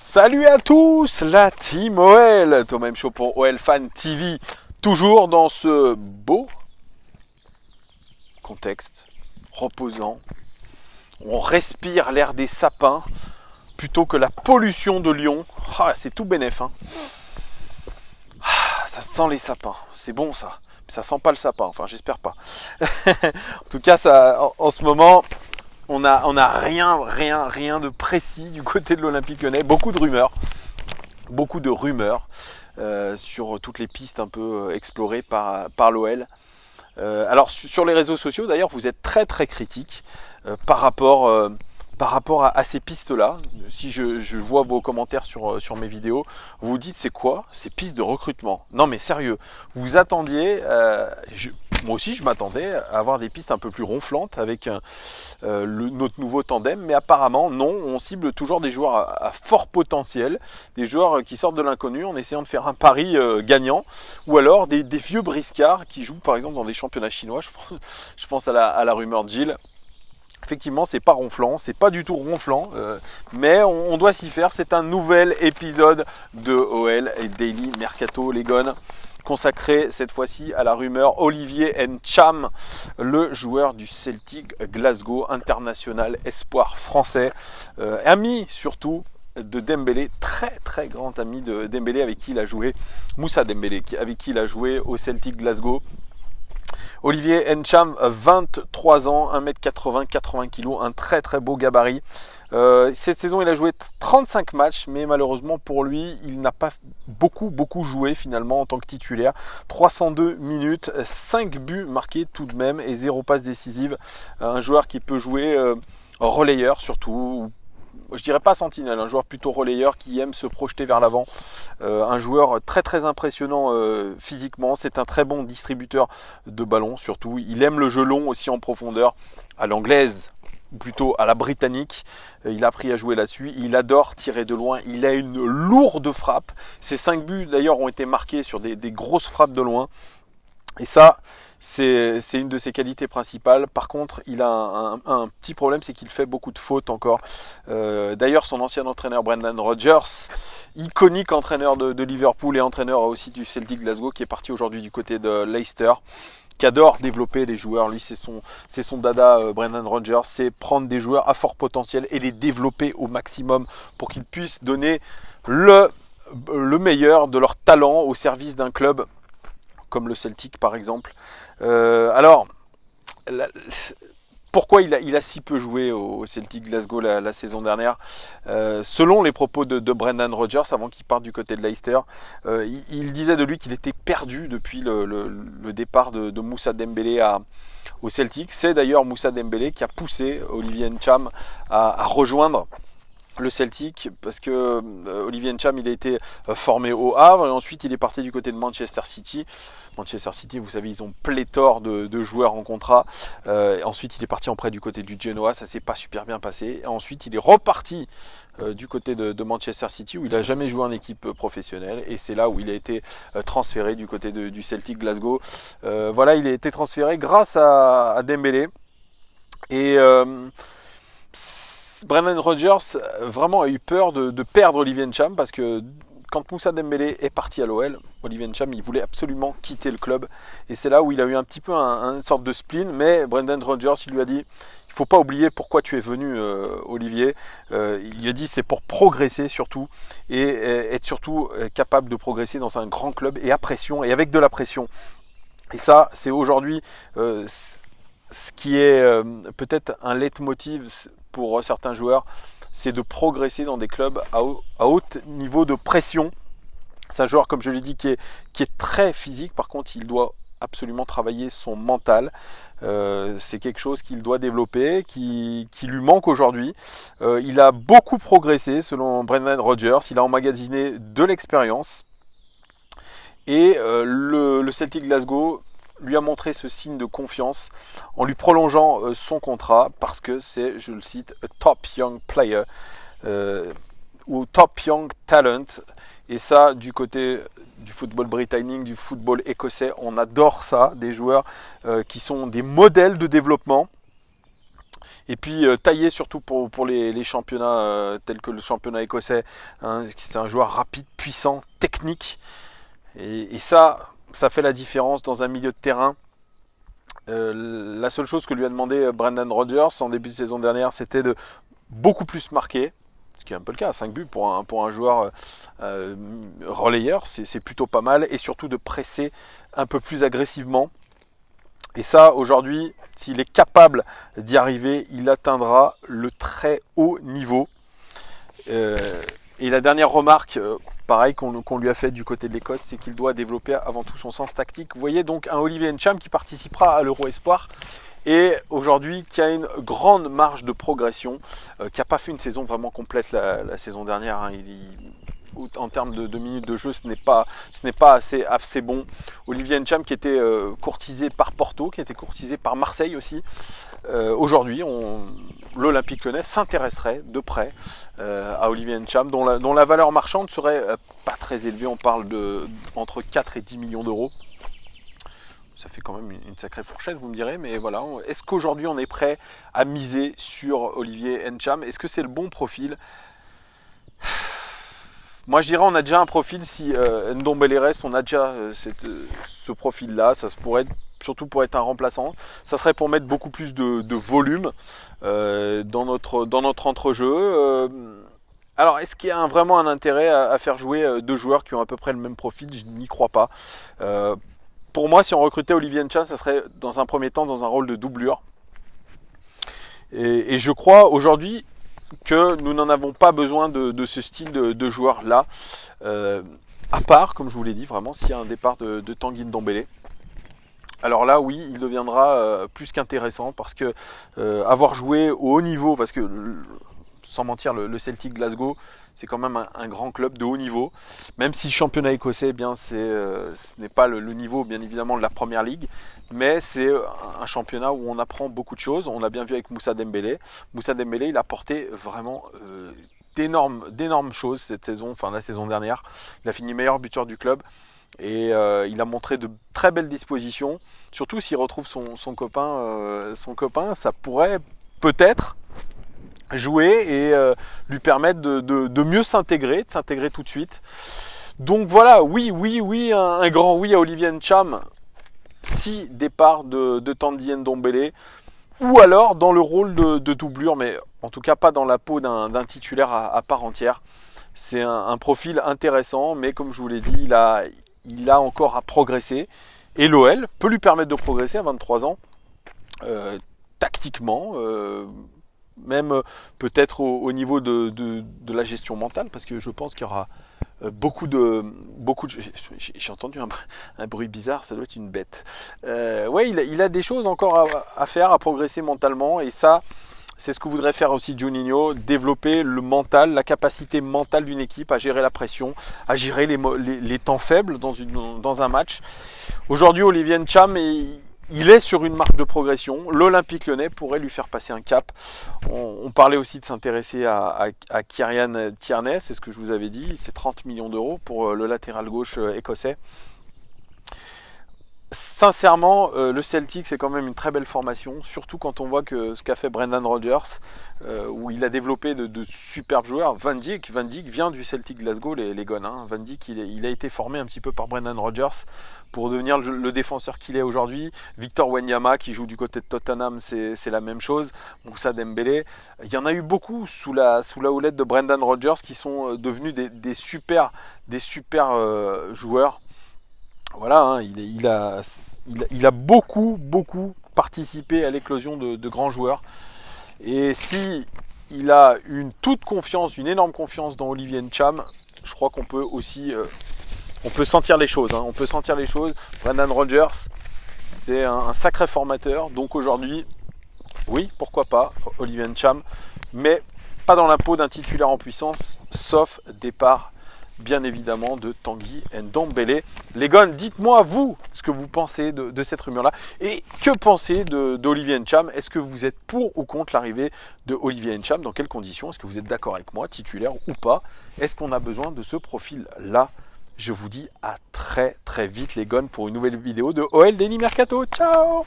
Salut à tous, la team OL, Thomas M. Show pour OL Fan TV, toujours dans ce beau contexte reposant. On respire l'air des sapins plutôt que la pollution de Lyon. Ah, c'est tout bénef, hein. Ça sent les sapins, c'est bon ça. Mais ça sent pas le sapin, enfin j'espère pas. En tout cas, en ce moment, on a rien de précis du côté de l'Olympique Lyonnais. Beaucoup de rumeurs sur toutes les pistes un peu explorées par l'OL. Alors sur les réseaux sociaux d'ailleurs, vous êtes très critiques par rapport à ces pistes-là. Si je vois vos commentaires sur mes vidéos, vous vous dites c'est quoi ces pistes de recrutement? Non mais sérieux, vous attendiez, moi aussi je m'attendais à avoir des pistes un peu plus ronflantes avec notre nouveau tandem, mais apparemment non, on cible toujours des joueurs à fort potentiel, des joueurs qui sortent de l'inconnu en essayant de faire un pari gagnant, ou alors des vieux briscards qui jouent par exemple dans des championnats chinois. Je pense à la rumeur de Gilles. Effectivement, c'est pas ronflant, c'est pas du tout ronflant, mais on doit s'y faire. C'est un nouvel épisode de OL et Daily Mercato Legon, consacré cette fois-ci à la rumeur Olivier Ntcham, le joueur du Celtic Glasgow, international espoir français, ami surtout de Dembélé, très grand ami de Dembélé avec qui il a joué, Moussa Dembélé, avec qui il a joué au Celtic Glasgow. Olivier Ntcham, 23 ans, 1m80, 80 kg, un très beau gabarit. Cette saison, il a joué 35 matchs, mais malheureusement pour lui, il n'a pas beaucoup joué finalement en tant que titulaire. 302 minutes, 5 buts marqués tout de même et 0 passe décisive. Un joueur qui peut jouer relayeur surtout, je dirais pas sentinelle, un joueur plutôt relayeur qui aime se projeter vers l'avant, un joueur très impressionnant physiquement. C'est un très bon distributeur de ballon surtout, il aime le jeu long aussi en profondeur, à l'anglaise ou plutôt à la britannique. Il a appris à jouer là-dessus, il adore tirer de loin, il a une lourde frappe. Ses 5 buts d'ailleurs ont été marqués sur des grosses frappes de loin, et ça c'est une de ses qualités principales. Par contre, il a un petit problème, c'est qu'il fait beaucoup de fautes encore. D'ailleurs, son ancien entraîneur Brendan Rodgers, iconique entraîneur de Liverpool et entraîneur aussi du Celtic Glasgow, qui est parti aujourd'hui du côté de Leicester, qui adore développer les joueurs. Lui, c'est son dada, Brendan Rodgers, c'est prendre des joueurs à fort potentiel et les développer au maximum pour qu'ils puissent donner le meilleur de leur talent au service d'un club comme le Celtic par exemple. Alors, pourquoi il a si peu joué au Celtic Glasgow la saison dernière? Selon les propos de Brendan Rodgers, avant qu'il parte du côté de Leicester, il disait de lui qu'il était perdu depuis le départ de Moussa Dembélé au Celtic. C'est d'ailleurs Moussa Dembélé qui a poussé Olivier Ntcham à rejoindre le Celtic, parce que Olivier Ntcham, il a été formé au Havre et ensuite il est parti du côté de Manchester City. Manchester City, vous savez, ils ont pléthore de joueurs en contrat. Ensuite, il est parti en prêt du côté du Genoa, ça s'est pas super bien passé. Et ensuite, il est reparti du côté de Manchester City, où il n'a jamais joué en équipe professionnelle, et c'est là où il a été transféré du côté du Celtic Glasgow. Voilà, il a été transféré grâce à Dembélé. Et Brendan Rodgers vraiment a eu peur de perdre Olivier Ntcham, parce que quand Moussa Dembélé est parti à l'OL, Olivier Ntcham, il voulait absolument quitter le club, et c'est là où il a eu un petit peu une sorte de spleen. Mais Brendan Rodgers, il lui a dit: il ne faut pas oublier pourquoi tu es venu, Olivier. Il lui a dit: c'est pour progresser surtout, et être surtout capable de progresser dans un grand club et à pression, et avec de la pression. Et ça, c'est aujourd'hui ce qui est peut-être un leitmotiv pour certains joueurs, c'est de progresser dans des clubs à haut niveau de pression. C'est un joueur, comme je l'ai dit, qui est très physique. Par contre, il doit absolument travailler son mental. C'est quelque chose qu'il doit développer, qui lui manque aujourd'hui. Il a beaucoup progressé selon Brendan Rodgers. Il a emmagasiné de l'expérience. Et le Celtic Glasgow lui a montré ce signe de confiance en lui prolongeant son contrat, parce que c'est, je le cite, a top young player ou top young talent. Et ça, du côté du football britannique, du football écossais, on adore ça, des joueurs qui sont des modèles de développement. Et puis taillé surtout pour les championnats tels que le championnat écossais. Hein, c'est un joueur rapide, puissant, technique. Et ça fait la différence dans un milieu de terrain. La seule chose que lui a demandé Brendan Rodgers en début de saison dernière, c'était de beaucoup plus marquer. Ce qui est un peu le cas, 5 buts pour un joueur relayeur, c'est plutôt pas mal. Et surtout de presser un peu plus agressivement. Et ça, aujourd'hui, s'il est capable d'y arriver, il atteindra le très haut niveau. Et la dernière remarque, pareil, qu'on lui a fait du côté de l'Écosse, c'est qu'il doit développer avant tout son sens tactique. Vous voyez donc un Olivier Ntcham qui participera à l'Euro Espoir et aujourd'hui qui a une grande marge de progression, qui n'a pas fait une saison vraiment complète la saison dernière. Hein. En termes de minutes de jeu, ce n'est pas assez bon. Olivier Ntcham qui était courtisé par Porto, qui était courtisé par Marseille aussi. Aujourd'hui, l'Olympique Lyonnais s'intéresserait de près à Olivier Ntcham, dont la valeur marchande serait pas très élevée. On parle entre 4 et 10 millions d'euros. Ça fait quand même une sacrée fourchette, vous me direz, mais voilà. Est-ce qu'aujourd'hui on est prêt à miser sur Olivier Ntcham? Est-ce que c'est le bon profil? Moi je dirais on a déjà un profil, si Ndombele reste, on a déjà ce profil-là, ça se pourrait être, surtout pour être un remplaçant, ça serait pour mettre beaucoup plus de volume dans notre entrejeu. Alors est-ce qu'il y a vraiment un intérêt à faire jouer deux joueurs qui ont à peu près le même profil? Je n'y crois pas. Pour moi, si on recrutait Olivier Ntcham, ça serait dans un premier temps dans un rôle de doublure. Et je crois aujourd'hui que nous n'en avons pas besoin de ce style de joueur-là. À part, comme je vous l'ai dit, vraiment, s'il y a un départ de Tanguy Ndombele. Alors là, oui, il deviendra plus qu'intéressant parce que avoir joué au haut niveau, parce que sans mentir, le Celtic Glasgow, c'est quand même un grand club de haut niveau. Même si le championnat écossais, eh bien, ce n'est pas le niveau, bien évidemment, de la Première Ligue, mais c'est un championnat où on apprend beaucoup de choses. On l'a bien vu avec Moussa Dembélé. Moussa Dembélé, il a porté vraiment d'énormes choses cette saison, enfin la saison dernière. Il a fini meilleur buteur du club. Et il a montré de très belles dispositions. Surtout s'il retrouve son copain, ça pourrait peut-être jouer et lui permettre de mieux s'intégrer, de s'intégrer tout de suite. Donc voilà, oui, un grand oui à Olivier Ntcham, si départ de Tanguy Ndombele, ou alors dans le rôle de doublure, mais en tout cas pas dans la peau d'un titulaire à part entière. C'est un profil intéressant, mais comme je vous l'ai dit, il a encore à progresser. Et l'OL peut lui permettre de progresser à 23 ans, tactiquement, même peut-être au niveau de la gestion mentale, parce que je pense qu'il y aura beaucoup de j'ai entendu un bruit bizarre, ça doit être une bête. Ouais, il a des choses encore à faire, à progresser mentalement, et ça, c'est ce que voudrait faire aussi Juninho, développer le mental, la capacité mentale d'une équipe à gérer la pression, à gérer les temps faibles dans un match. Aujourd'hui, Olivier Ntcham, il est sur une marque de progression. L'Olympique Lyonnais pourrait lui faire passer un cap. On parlait aussi de s'intéresser à Kyrian Tierney, c'est ce que je vous avais dit. C'est 30 millions d'euros pour le latéral gauche écossais. Sincèrement, le Celtic, c'est quand même une très belle formation, surtout quand on voit ce qu'a fait Brendan Rodgers, où il a développé de superbes joueurs. Van Dijk vient du Celtic Glasgow, les Gones. Hein. Van Dijk, il a été formé un petit peu par Brendan Rodgers pour devenir le défenseur qu'il est aujourd'hui. Victor Wanyama, qui joue du côté de Tottenham, c'est la même chose. Moussa Dembélé. Il y en a eu beaucoup sous la houlette de Brendan Rodgers qui sont devenus des super joueurs. Voilà, hein, il a beaucoup participé à l'éclosion de grands joueurs. Et si il a une énorme confiance dans Olivier Ntcham, je crois qu'on peut aussi, on peut sentir les choses. Hein, on peut sentir les choses. Brendan Rodgers, c'est un sacré formateur. Donc aujourd'hui, oui, pourquoi pas Olivier Ntcham, mais pas dans la peau d'un titulaire en puissance, sauf départ, bien évidemment, de Tanguy Ndombele. Les Gones, dites-moi vous ce que vous pensez de cette rumeur-là et que pensez d'Olivier Ntcham. Est-ce que vous êtes pour ou contre l'arrivée de Olivier Ntcham? Dans quelles conditions? Est-ce que vous êtes d'accord avec moi, titulaire ou pas? Est-ce qu'on a besoin de ce profil-là? Je vous dis à très vite les Gones pour une nouvelle vidéo de OL Daily Mercato. Ciao!